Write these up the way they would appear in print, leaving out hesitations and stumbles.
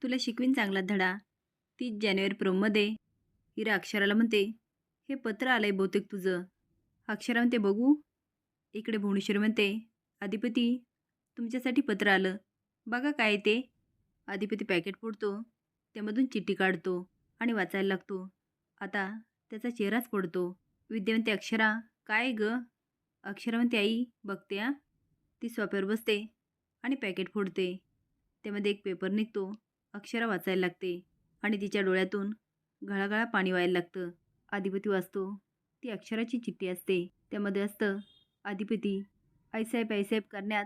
तुला शिकवीन चांगला धडा. 30 जानेवारी प्रोममध्ये इरा अक्षराला म्हणते, हे पत्र आलंय बहुतेक तुझं. अक्षरा म्हणते, बघू. इकडे भुवनेश्वरी म्हणते, अधिपती तुमच्यासाठी पत्र आलं. बघा काय ते. अधिपती पॅकेट फोडतो, त्यामधून चिठ्ठी काढतो आणि वाचायला लागतो. आता त्याचा चेहराच पडतो. विद्या म्हणते, अक्षरा काय ग? अक्षरा म्हणते, आई बघते आ. ती सोफ्यावर बसते आणि पॅकेट फोडते. त्यामध्ये एक पेपर निघतो. अक्षरा वाचायला लागते आणि तिच्या डोळ्यातून घळाघळा पाणी व्हायला लागतं. अधिपती वाचतो. ती अक्षराची चिठ्ठी असते. त्यामध्ये असतं, अधिपती आईसाहेब आईसाहेब करण्यात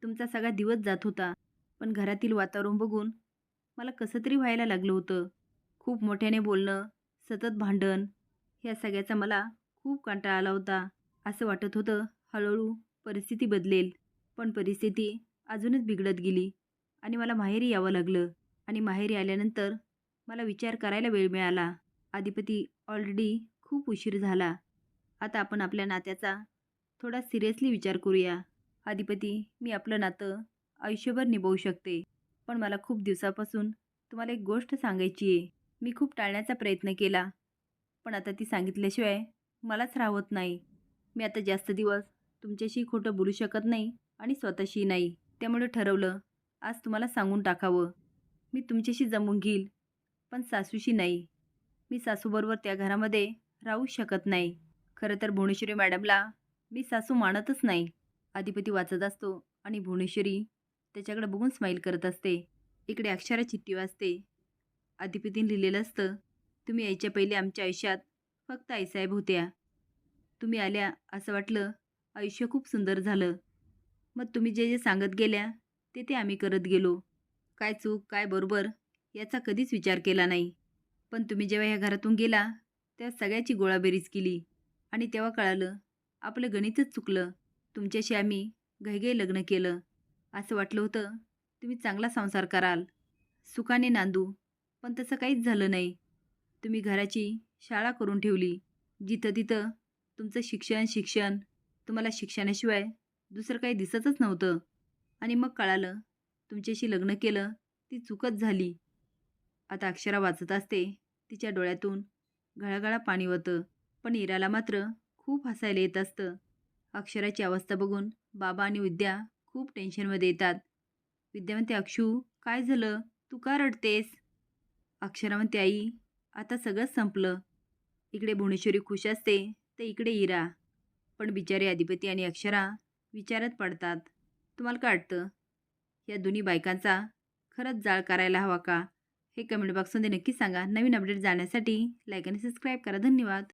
तुमचा सगळा दिवस जात होता. पण घरातील वातावरण बघून मला कसं तरी व्हायला लागलं होतं. खूप मोठ्याने बोलणं, सतत भांडण, ह्या सगळ्याचा मला खूप कंटाळा आला होता. असं वाटत होतं हळूहळू परिस्थिती बदलेल. पण परिस्थिती अजूनच बिघडत गेली आणि मला माहेरी यावं लागलं. आणि माहेरी आल्यानंतर मला विचार करायला वेळ मिळाला. अधिपती ऑलरेडी खूप उशीर झाला. आता आपण आपल्या नात्याचा थोडा सिरियसली विचार करूया. अधिपती, मी आपलं नातं आयुष्यभर निभावू शकते. पण मला खूप दिवसापासून तुम्हाला एक गोष्ट सांगायची आहे. मी खूप टाळण्याचा प्रयत्न केला, पण आता ती सांगितल्याशिवाय मलाच राहत नाही. मी आता जास्त दिवस तुमच्याशी खोटं बोलू शकत नाही आणि स्वतःशी नाही. त्यामुळे ठरवलं आज तुम्हाला सांगून टाकावं. मी तुमच्याशी जमून घेईल, पण सासूशी नाही. मी सासूबरोबर त्या घरामध्ये राहू शकत नाही. खरं तर भुवनेश्वरी मॅडमला मी सासू मानतच नाही. अधिपती वाचत असतो आणि भुवनेश्वरी त्याच्याकडे बघून स्माईल करत असते. इकडे अक्षरा चिठ्ठी वाचते. अधिपतीने लिहिलेलं असतं, तुम्ही यायच्या पहिले आमच्या आयुष्यात फक्त आईसाहेब होत्या. तुम्ही आल्या असं वाटलं, आयुष्य खूप सुंदर झालं. मग तुम्ही जे जे सांगत गेल्या ते ते आम्ही करत गेलो. काय चूक काय बरोबर याचा कधीच विचार केला नाही. पण तुम्ही जेव्हा ह्या घरातून गेला तेव्हा सगळ्याची गोळाबेरीज केली आणि तेव्हा कळालं आपलं गणितच चुकलं. तुमच्याशी आम्ही घाईघाई लग्न केलं. असं वाटलं होतं तुम्ही चांगला संसार कराल, सुखाने नांदू. पण तसं काहीच झालं नाही. तुम्ही घराची शाळा करून ठेवली. जिथं तिथं तुमचं शिक्षण शिक्षण तुम्हाला शिक्षणाशिवाय दुसरं काही दिसतच नव्हतं. आणि मग कळालं तुमच्याशी लग्न केलं ती चूकच झाली. आता अक्षरा वाचत असते. तिच्या डोळ्यातून घळाघळा पाणी होतं. पण इराला मात्र खूप हसायला येत असतं. अक्षराची अवस्था बघून बाबा आणि विद्या खूप टेन्शनमध्ये येतात. विद्या म्हणते, अक्षू काय झालं? तू का रडतेस? अक्षरा म्हणते, आई आता सगळंच संपलं. इकडे भुवनेश्वरी खुश असते तर इकडे इरा. पण बिचारे अधिपती आणि अक्षरा विचारात पडतात. तुम्हाला काय वाटतं? या दोन्ही बायकांचा खरंच जाळ करायला हवा का? हे कमेंट बॉक्समध्ये नक्की सांगा. नवीन अपडेट जाण्यासाठी लाईक आणि सबस्क्राईब करा. धन्यवाद.